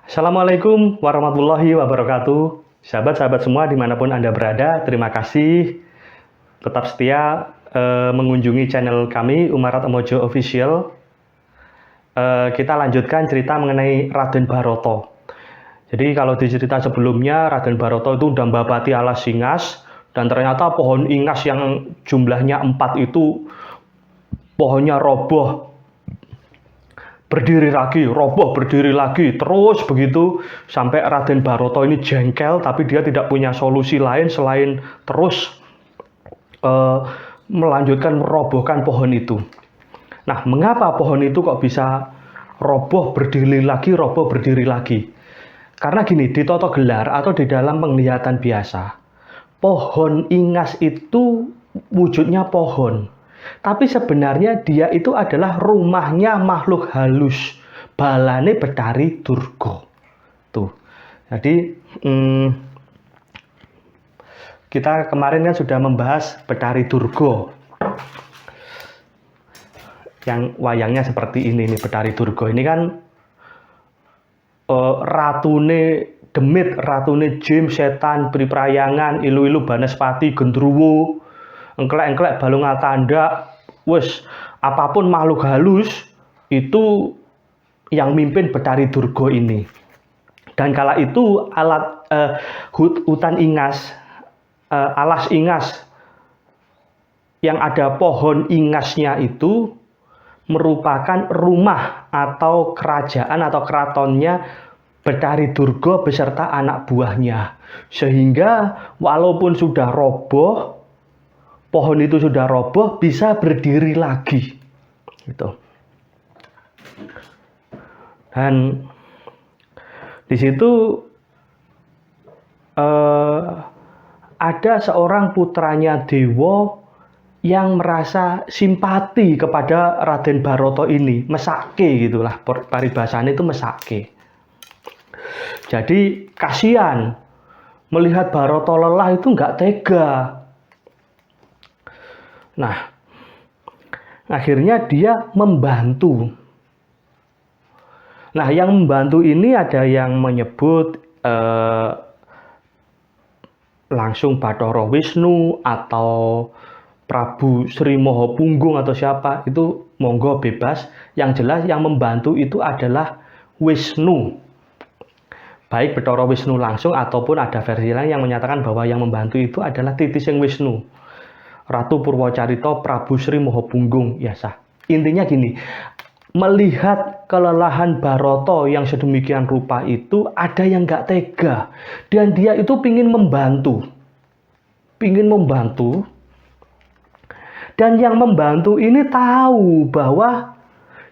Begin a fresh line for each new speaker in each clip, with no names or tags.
Assalamualaikum warahmatullahi wabarakatuh. Sahabat-sahabat semua dimanapun Anda berada, terima kasih tetap setia mengunjungi channel kami, Umarat Atmojo Official. Kita lanjutkan cerita mengenai Raden Baroto. Jadi kalau di cerita sebelumnya, Raden Baroto itu udah membabati alas Ingas, dan ternyata pohon Ingas yang jumlahnya 4 itu pohonnya roboh, berdiri lagi, roboh, berdiri lagi, terus begitu sampai Raden Baroto ini jengkel, tapi dia tidak punya solusi lain selain terus melanjutkan merobohkan pohon itu. Nah, mengapa pohon itu kok bisa roboh, berdiri lagi, roboh, berdiri lagi? Karena gini, di toto gelar atau di dalam penglihatan biasa, pohon Ingas itu wujudnya pohon. Tapi sebenarnya dia itu adalah rumahnya makhluk halus. Balane Betari Durga. Tuh. Jadi kita kemarin kan sudah membahas Betari Durga. Yang wayangnya seperti ini nih, Betari Durga. Ini kan ratune demit, ratune jim, setan, priprayangan, ilu-ilu Banaspati, gendruwo, engklek-engklek balung tanda, wes apapun makhluk halus itu yang mimpin Betari Durga ini. Dan kala itu hutan Ingas, alas Ingas yang ada pohon Ingasnya itu merupakan rumah atau kerajaan atau keratonnya Betari Durga beserta anak buahnya. Sehingga walaupun sudah roboh, pohon itu sudah roboh, bisa berdiri lagi. Gitu. Dan di situ ada seorang putranya Dewa yang merasa simpati kepada Raden Baroto ini, mesake gitulah, paribasannya itu mesake. Jadi kasihan melihat Baroto lelah itu nggak tega. Nah, akhirnya dia membantu. Nah, yang membantu ini ada yang menyebut langsung Bathara Wisnu atau Prabu Sri Mahapunggung atau siapa, itu monggo bebas. Yang jelas yang membantu itu adalah Wisnu. Baik Bathara Wisnu langsung ataupun ada versi lain yang menyatakan bahwa yang membantu itu adalah titising Wisnu. Ratu Purwocarito Prabu Sri Mahapunggung, ya sah. Intinya gini, melihat kelelahan Baroto yang sedemikian rupa itu, ada yang nggak tega. Dan dia itu pingin membantu. Dan yang membantu ini tahu bahwa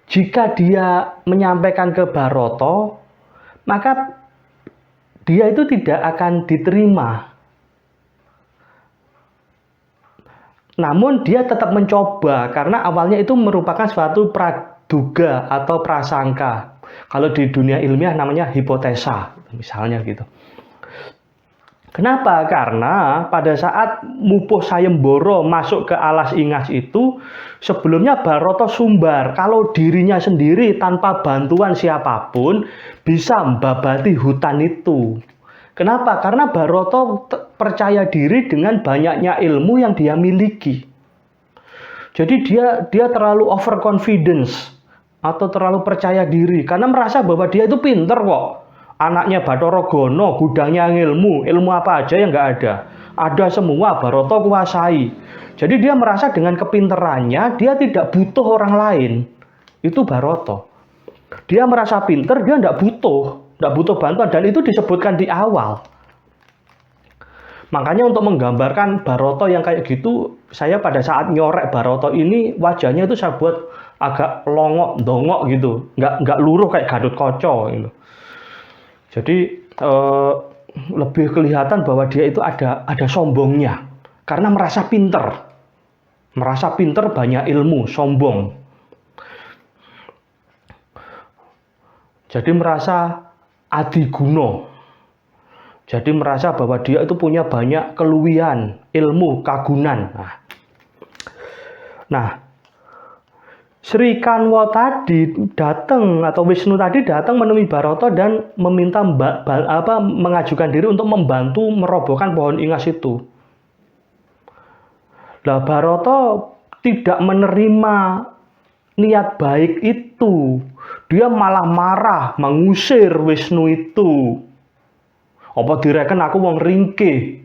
jika dia menyampaikan ke Baroto, maka dia itu tidak akan diterima. Namun dia tetap mencoba, karena awalnya itu merupakan suatu praduga atau prasangka. Kalau di dunia ilmiah namanya hipotesa, misalnya gitu. Kenapa? Karena pada saat Mupuh Sayembara masuk ke alas Ingas itu, sebelumnya Baroto sumbar kalau dirinya sendiri tanpa bantuan siapapun bisa membabati hutan itu. Kenapa? Karena Baroto percaya diri dengan banyaknya ilmu yang dia miliki. Jadi dia terlalu overconfidence atau terlalu percaya diri karena merasa bahwa dia itu pinter kok. Anaknya Bathara Gana, gudangnya ilmu apa aja yang nggak ada. Ada semua, Baroto kuasai. Jadi dia merasa dengan kepinterannya, dia tidak butuh orang lain. Itu Baroto. Dia merasa pinter, dia nggak butuh bantuan. Dan itu disebutkan di awal. Makanya untuk menggambarkan Baroto yang kayak gitu, saya pada saat nyorek Baroto ini, wajahnya itu saya buat agak longok, dongok gitu. Nggak luruh kayak Gatot Kaca gitu. Jadi lebih kelihatan bahwa dia itu ada sombongnya karena merasa pinter banyak ilmu, sombong. Jadi merasa adiguna. Jadi merasa bahwa dia itu punya banyak keluwihan, ilmu, kagunan. Nah, Sri Kanwa tadi datang atau Wisnu tadi datang menemui Barata dan meminta mengajukan diri untuk membantu merobohkan pohon ingas itu. Lah Barata tidak menerima niat baik itu. Dia malah marah, mengusir Wisnu itu. Apa direken aku wong ringkih.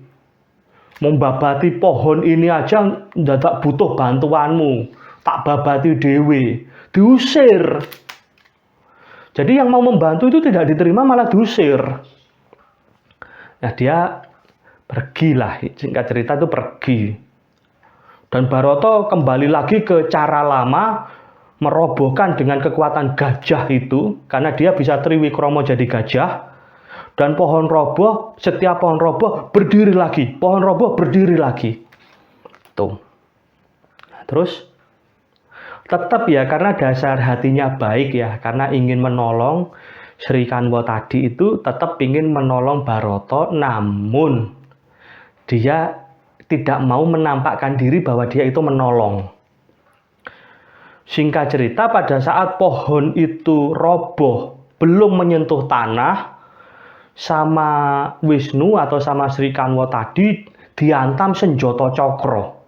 Membabati pohon ini aja ndak butuh bantuanmu. Tak babati dewe, diusir. Jadi yang mau membantu itu tidak diterima, malah diusir. Nah dia pergilah, singkat cerita itu pergi. Dan Barata kembali lagi ke cara lama, merobohkan dengan kekuatan gajah itu, karena dia bisa triwikromo jadi gajah. Dan pohon roboh, setiap pohon roboh berdiri lagi, pohon roboh berdiri lagi. Tuh. Nah, terus tetap ya, karena dasar hatinya baik ya, karena ingin menolong Sri Kanwa tadi itu tetap ingin menolong Barata, namun dia tidak mau menampakkan diri bahwa dia itu menolong. Singkat cerita, pada saat pohon itu roboh, belum menyentuh tanah, sama Wisnu atau sama Sri Kanwa tadi dihantam senjata cakra.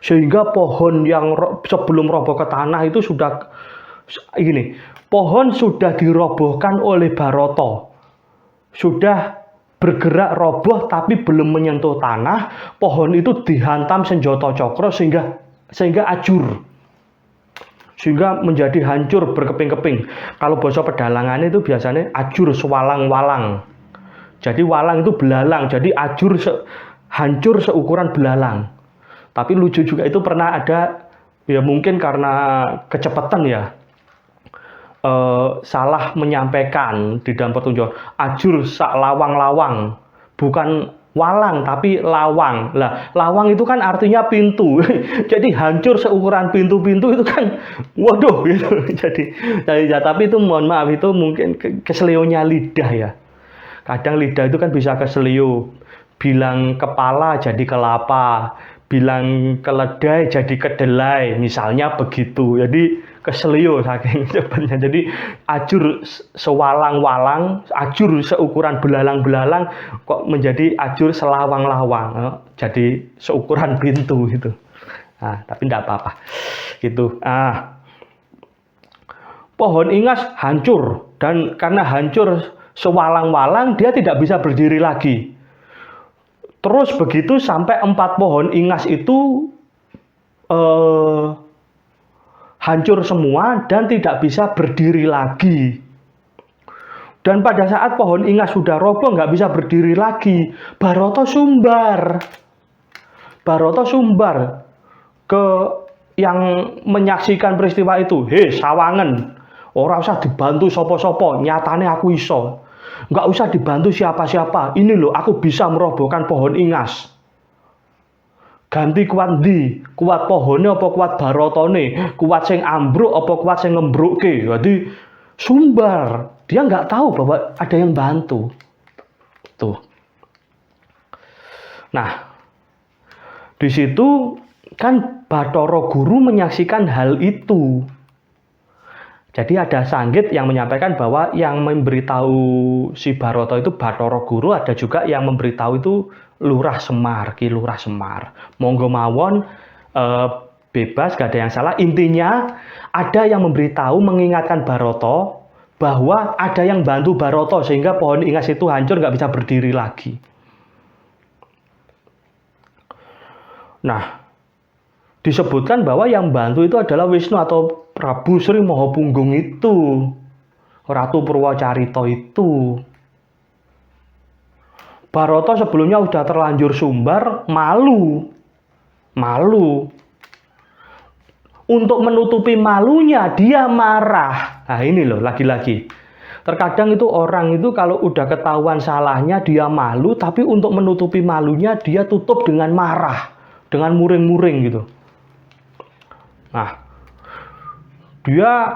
Sehingga pohon yang sebelum roboh ke tanah itu sudah gini, pohon sudah dirobohkan oleh Barata. Sudah bergerak roboh tapi belum menyentuh tanah, pohon itu dihantam senjata cakra sehingga ajur. Sehingga menjadi hancur berkeping-keping. Kalau bahasa pedalangan itu biasanya ajur sewalang-walang. Jadi walang itu belalang, jadi ajur hancur seukuran belalang. Tapi lucu juga itu pernah ada, ya mungkin karena kecepatan ya, salah menyampaikan di dalam pertunjukan. Ajur sak lawang-lawang, bukan walang tapi lawang. Lah, lawang itu kan artinya pintu. Jadi hancur seukuran pintu-pintu itu kan, waduh gitu. Jadi ya, tapi itu mohon maaf, itu mungkin keselionya lidah ya. Kadang lidah itu kan bisa keselio. Bilang kepala jadi kelapa, bilang keledai jadi kedelai, misalnya begitu. Jadi keselio saking cepatnya. Jadi ajur sewalang-walang, ajur seukuran belalang-belalang kok menjadi ajur selawang-lawang. Jadi seukuran pintu gitu. Nah, tapi enggak apa-apa. Gitu. Pohon ingas hancur, dan karena hancur sewalang-walang dia tidak bisa berdiri lagi. Terus begitu sampai 4 pohon ingas itu hancur semua dan tidak bisa berdiri lagi. Dan pada saat pohon ingas sudah roboh nggak bisa berdiri lagi, Barata sumbar. Barata sumbar ke yang menyaksikan peristiwa itu. Hei sawangen, ora usah dibantu sopo-sopo, nyatane aku iso. Nggak usah dibantu siapa-siapa. Ini loh, aku bisa merobohkan pohon ingas. Ganti kuat di, kuat pohonnya apa kuat Baratane, kuat sing ambruk apa kuat sing ngembrukke. Jadi sumbar. Dia nggak tahu bahwa ada yang bantu. Tuh. Nah, di situ kan Bathara Guru menyaksikan hal itu. Jadi ada sanggit yang menyampaikan bahwa yang memberitahu si Barata itu Bathara Guru, ada juga yang memberitahu itu Lurah Semar, Ki Lurah Semar. Monggo mawon, bebas, gak ada yang salah. Intinya ada yang memberitahu, mengingatkan Barata bahwa ada yang bantu Barata sehingga pohon ingas itu hancur, gak bisa berdiri lagi. Nah, disebutkan bahwa yang bantu itu adalah Wisnu atau Prabu Sri Mahapunggung itu, Ratu Purwacarita itu. Barata sebelumnya udah terlanjur sumbar, malu. Untuk menutupi malunya dia marah. Nah ini loh, lagi-lagi. Terkadang itu orang itu kalau udah ketahuan salahnya dia malu, tapi untuk menutupi malunya dia tutup dengan marah, dengan muring-muring gitu. Nah, dia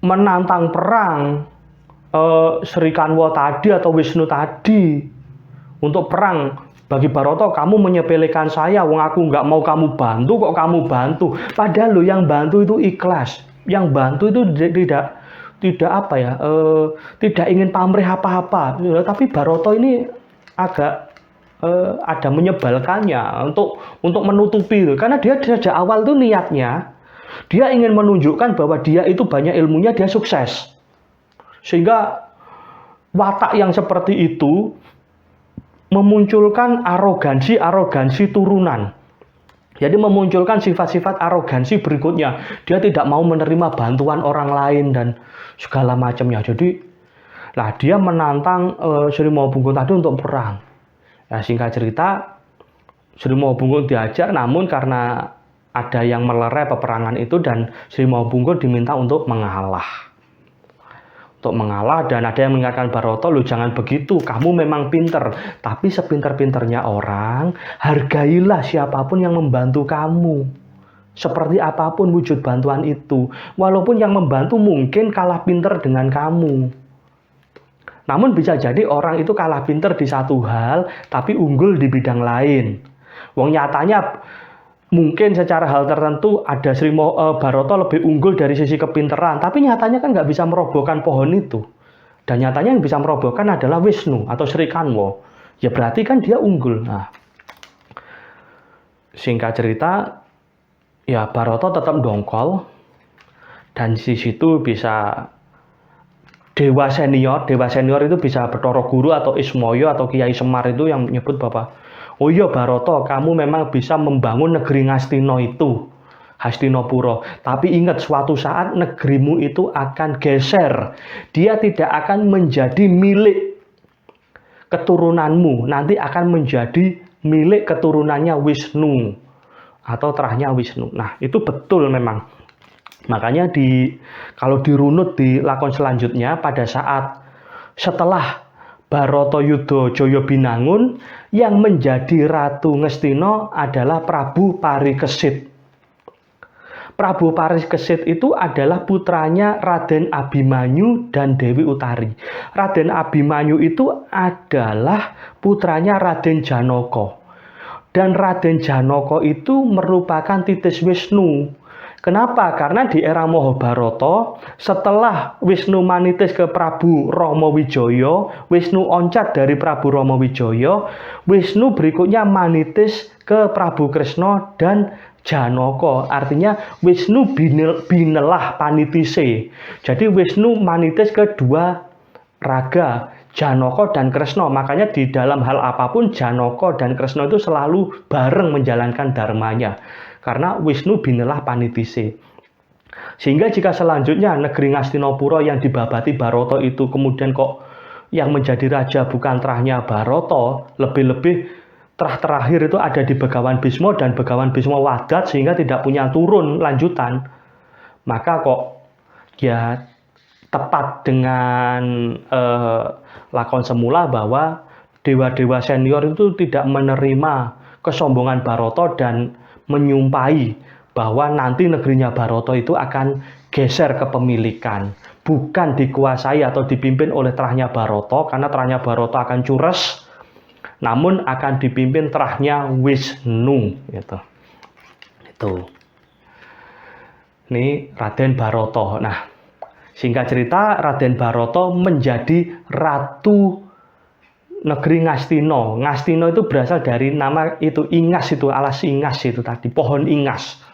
menantang perang Sri Kanwa tadi atau Wisnu tadi untuk perang. Bagi Baroto, kamu menyepelekan saya, wong aku nggak mau kamu bantu, kok kamu bantu. Padahal lo yang bantu itu ikhlas, yang bantu itu tidak apa ya, tidak ingin pamrih apa-apa. Tapi Baroto ini agak ada menyebalkannya untuk menutupi itu, karena dia sejak awal tuh niatnya dia ingin menunjukkan bahwa dia itu banyak ilmunya, dia sukses, sehingga watak yang seperti itu memunculkan arogansi turunan. Jadi memunculkan sifat-sifat arogansi berikutnya. Dia tidak mau menerima bantuan orang lain dan segala macamnya. Jadi, dia menantang Sri Mahapunggung tadi untuk perang. Ya, singkat cerita, Sri Mahapunggung diajar, namun karena ada yang melerai peperangan itu dan Sri Mahapunggung diminta untuk mengalah. Dan ada yang mengingatkan Baroto, lu jangan begitu, kamu memang pinter, tapi sepinter-pinternya orang, hargailah siapapun yang membantu kamu, seperti apapun wujud bantuan itu, walaupun yang membantu mungkin kalah pinter dengan kamu. Namun bisa jadi orang itu kalah pinter di satu hal, tapi unggul di bidang lain. Wong nyatanya mungkin secara hal tertentu ada Baroto lebih unggul dari sisi kepinteran, tapi nyatanya kan nggak bisa merobohkan pohon itu. Dan nyatanya yang bisa merobohkan adalah Wisnu atau Sri Kanwo. Ya berarti kan dia unggul. Nah, singkat cerita, ya Baroto tetap dongkol, dan di situ bisa dewa senior itu bisa Bathara Guru atau Ismoyo atau Kiai Semar itu yang menyebut bahwa, oh iya Baroto, kamu memang bisa membangun negeri Ngastina itu, Hastinapura. Tapi ingat, suatu saat negerimu itu akan geser. Dia tidak akan menjadi milik keturunanmu, nanti akan menjadi milik keturunannya Wisnu atau terahnya Wisnu. Nah, itu betul memang. Makanya kalau dirunut di lakon selanjutnya, pada saat setelah Baroto Yudha Jaya Binangun, yang menjadi Ratu Ngastina adalah Prabu Parikesit. Prabu Parikesit itu adalah putranya Raden Abimanyu dan Dewi Utari. Raden Abimanyu itu adalah putranya Raden Janaka. Dan Raden Janaka itu merupakan titis Wisnu. Kenapa? Karena di era Mahabharata, setelah Wisnu manitis ke Prabu Rama Wijaya, Wisnu oncat dari Prabu Rama Wijaya, Wisnu berikutnya manitis ke Prabu Kresna dan Janaka. Artinya Wisnu binelah panitise. Jadi Wisnu manitis ke dua raga, Janaka dan Kresna. Makanya di dalam hal apapun Janaka dan Kresna itu selalu bareng menjalankan dharmanya. Karena Wisnu binelah panitise. Sehingga jika selanjutnya negeri Ngastinapura yang dibabati Baroto itu kemudian kok yang menjadi raja bukan terahnya Baroto, lebih-lebih terah terakhir itu ada di Begawan Bisma dan Begawan Bisma wadat sehingga tidak punya turun lanjutan, maka kok ya tepat dengan lakon semula bahwa dewa-dewa senior itu tidak menerima kesombongan Baroto dan menyumpahi bahwa nanti negerinya Baroto itu akan geser kepemilikan, bukan dikuasai atau dipimpin oleh terahnya Baroto, karena terahnya Baroto akan cures, namun akan dipimpin terahnya Wisnu gitu. Itu. Ini Raden Baroto. Nah, singkat cerita Raden Baroto menjadi ratu negeri Ngastina. Ngastina itu berasal dari nama itu Ingas, itu alas Ingas itu tadi, pohon Ingas.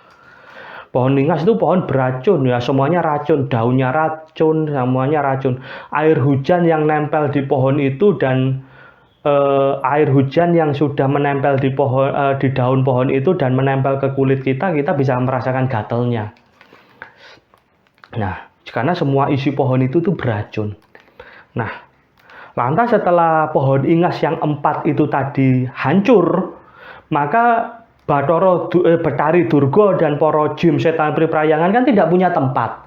Pohon Ingas itu pohon beracun ya, semuanya racun, daunnya racun, semuanya racun. Air hujan yang nempel di pohon itu dan air hujan yang sudah menempel di di daun pohon itu dan menempel ke kulit kita bisa merasakan gatelnya. Nah, karena semua isi pohon itu tuh beracun. Nah, lantas setelah pohon Ingas yang 4 itu tadi hancur, maka Betari Durga dan para jin setan priprayangan kan tidak punya tempat.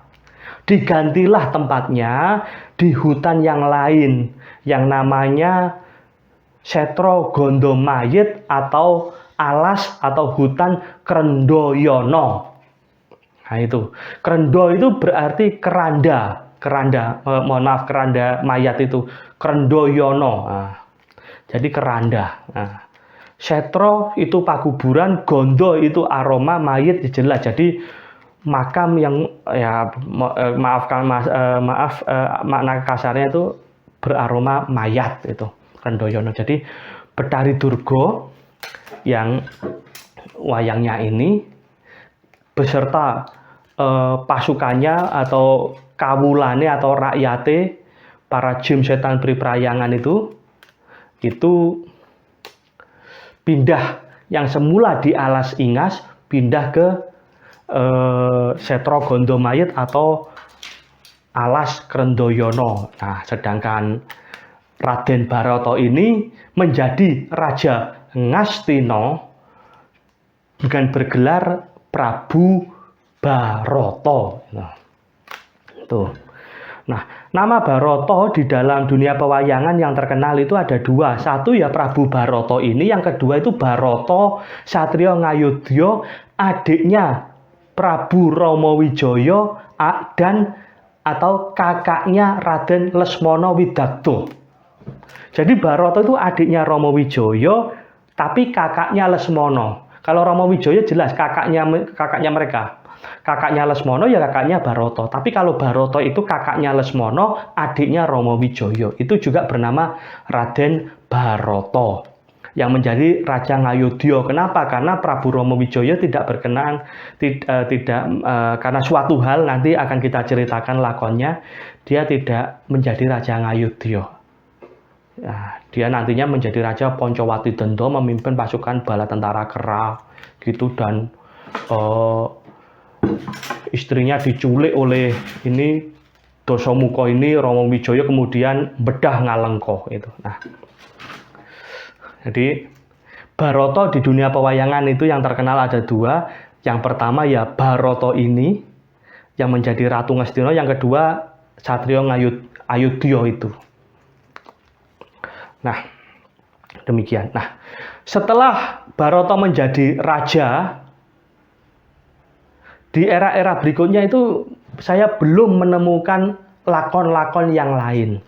Digantilah tempatnya di hutan yang lain yang namanya Setro Gondomayit atau alas atau hutan Krendoyono. Nah itu, Krendo itu berarti keranda, keranda mayat itu, Krendoyono. Nah, jadi keranda. Nah, Setro itu pakuburan, gondo itu aroma mayit jelas. Jadi makam yang ya maaf makna kasarnya itu beraroma mayat itu Rendoyono. Jadi Betari Durga yang wayangnya ini beserta pasukannya atau kawulane atau rakyate para jin setan priprayangan itu pindah yang semula di Alas Ingas pindah ke Setro Gondo Mayit atau Alas Krendoyono. Nah, sedangkan Raden Barata ini menjadi Raja Ngastina dengan bergelar Prabu Barata. Nah, tuh. Nah, nama Barata di dalam dunia pewayangan yang terkenal itu ada dua. Satu ya Prabu Barata ini, yang kedua itu Barata Satrio Ngayodya, adiknya Prabu Rama Wijaya dan atau kakaknya Raden Lesmana Widakta. Jadi Barata itu adiknya Rama Wijaya tapi kakaknya Lesmana. Kalau Rama Wijaya jelas kakaknya mereka. Kakaknya Lesmana ya kakaknya Barata. Tapi kalau Barata itu kakaknya Lesmana, adiknya Rama Wijaya. Itu juga bernama Raden Barata yang menjadi Raja Ngayodya. Kenapa? Karena Prabu Rama Wijaya tidak berkenan, karena suatu hal nanti akan kita ceritakan lakonnya, dia tidak menjadi Raja Ngayodya. Nah, dia nantinya menjadi Raja Poncowati Denda, memimpin pasukan bala tentara kera gitu, dan istrinya diculik oleh ini Dasamuka ini, Rama Wijaya kemudian bedah Ngalengka itu. Nah, jadi Barata di dunia pewayangan itu yang terkenal ada dua. Yang pertama ya Barata ini yang menjadi Ratu Ngastina, yang kedua Satrio Ngayodya itu. Nah, demikian. Nah, setelah Barata menjadi raja, di era-era berikutnya itu saya belum menemukan lakon-lakon yang lain.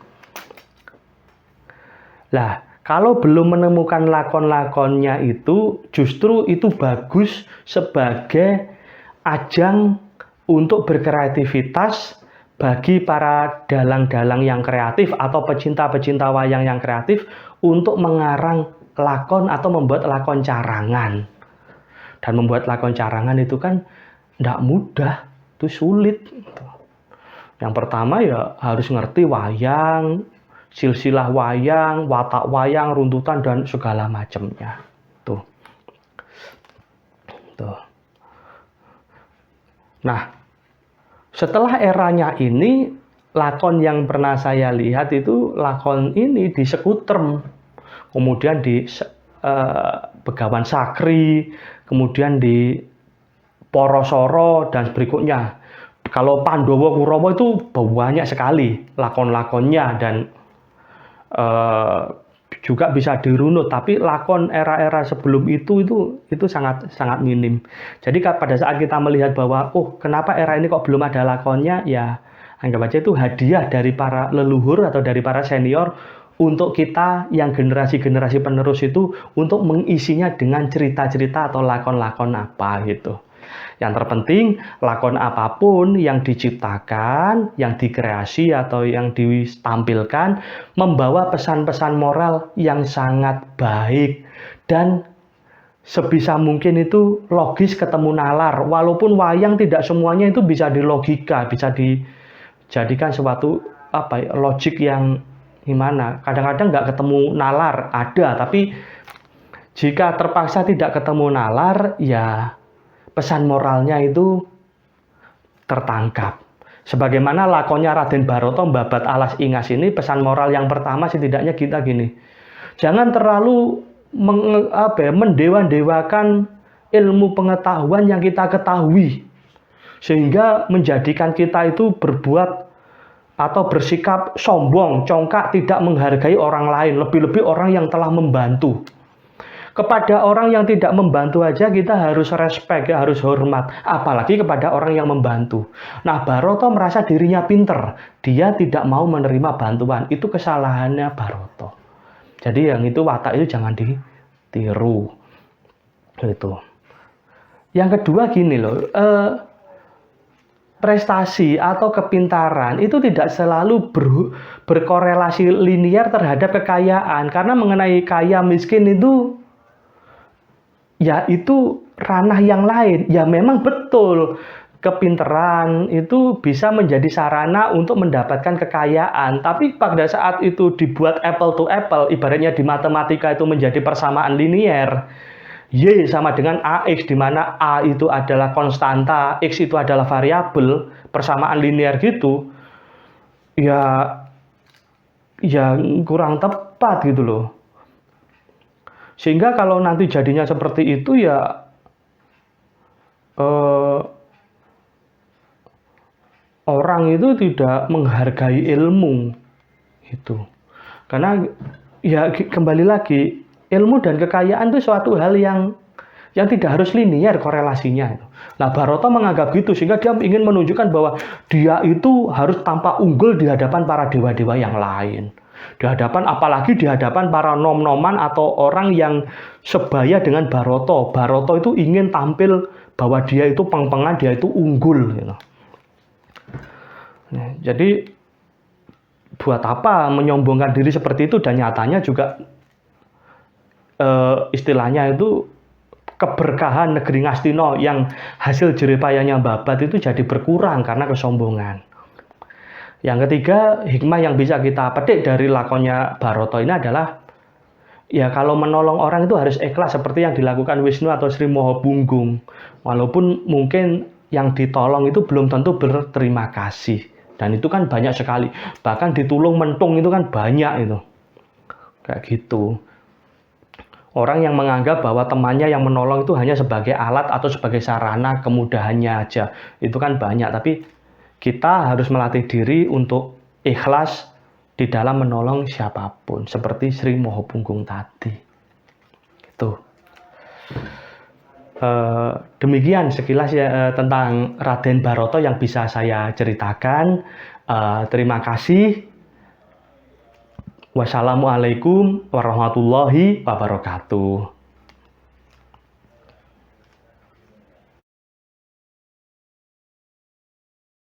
Lah, kalau belum menemukan lakon-lakonnya itu, justru itu bagus sebagai ajang untuk berkreativitas bagi para dalang-dalang yang kreatif atau pecinta-pecinta wayang yang kreatif untuk mengarang lakon atau membuat lakon carangan. Dan membuat lakon carangan itu kan tidak mudah, itu sulit. Yang pertama ya harus ngerti wayang, silsilah wayang, watak wayang, runtutan dan segala macamnya. Tuh. Nah, setelah eranya ini, lakon yang pernah saya lihat itu lakon ini di Sekutrem, kemudian di Begawan Sakri, kemudian di Porosoro dan berikutnya. Kalau Pandowo Kurawa itu banyak sekali lakon-lakonnya dan juga bisa dirunut, tapi lakon era-era sebelum itu sangat minim. Jadi pada saat kita melihat bahwa kenapa era ini kok belum ada lakonnya, ya anggap aja itu hadiah dari para leluhur atau dari para senior untuk kita yang generasi-generasi penerus itu untuk mengisinya dengan cerita-cerita atau lakon-lakon apa gitu. Yang terpenting, lakon apapun yang diciptakan, yang dikreasi atau yang ditampilkan membawa pesan-pesan moral yang sangat baik dan sebisa mungkin itu logis ketemu nalar. Walaupun wayang tidak semuanya itu bisa dilogika, bisa dijadikan suatu logik yang gimana. Kadang-kadang nggak ketemu nalar, ada, tapi jika terpaksa tidak ketemu nalar, ya pesan moralnya itu tertangkap. Sebagaimana lakonnya Raden Barata Babat Alas Ingas ini, pesan moral yang pertama setidaknya kita gini. Jangan terlalu mendewa-dewakan ilmu pengetahuan yang kita ketahui. Sehingga menjadikan kita itu berbuat atau bersikap sombong, congkak, tidak menghargai orang lain. Lebih-lebih orang yang telah membantu. Kepada orang yang tidak membantu aja kita harus respect, harus hormat. Apalagi kepada orang yang membantu. Nah, Barata merasa dirinya pinter. Dia tidak mau menerima bantuan. Itu kesalahannya Barata. Jadi yang itu watak itu jangan tiru. Gitu. Yang kedua gini loh, prestasi atau kepintaran itu tidak selalu berkorelasi linear terhadap kekayaan, karena mengenai kaya miskin itu ya itu ranah yang lain. Ya memang betul kepintaran itu bisa menjadi sarana untuk mendapatkan kekayaan, tapi pada saat itu dibuat apple to apple, ibaratnya di matematika itu menjadi persamaan linier, Y sama dengan AX, di mana A itu adalah konstanta, X itu adalah variabel, persamaan linear gitu, ya ya kurang tepat gitu loh. Sehingga kalau nanti jadinya seperti itu ya eh, orang itu tidak menghargai ilmu itu. Karena ya kembali lagi, ilmu dan kekayaan itu suatu hal yang tidak harus linear korelasinya. Nah, Barata menganggap gitu, sehingga dia ingin menunjukkan bahwa dia itu harus tampak unggul di hadapan para dewa-dewa yang lain. Di hadapan, apalagi di hadapan para nom-noman atau orang yang sebaya dengan Barata. Barata itu ingin tampil bahwa dia itu peng-pengan, dia itu unggul. Gitu. Nah, jadi buat apa menyombongkan diri seperti itu, dan nyatanya juga istilahnya itu keberkahan negeri Ngastina yang hasil jeripayanya babat itu jadi berkurang karena kesombongan. Yang ketiga, hikmah yang bisa kita petik dari lakonnya Barata ini adalah ya kalau menolong orang itu harus ikhlas seperti yang dilakukan Wisnu atau Sri Mahapunggung. Walaupun mungkin yang ditolong itu belum tentu berterima kasih. Dan itu kan banyak sekali. Bahkan ditulung mentung itu kan banyak itu. Kayak gitu. Orang yang menganggap bahwa temannya yang menolong itu hanya sebagai alat atau sebagai sarana kemudahannya aja. Itu kan banyak, tapi kita harus melatih diri untuk ikhlas di dalam menolong siapapun. Seperti Sri Mahapunggung tadi. Itu. Demikian sekilas ya tentang Raden Barata yang bisa saya ceritakan. Terima kasih. Wassalamualaikum warahmatullahi wabarakatuh.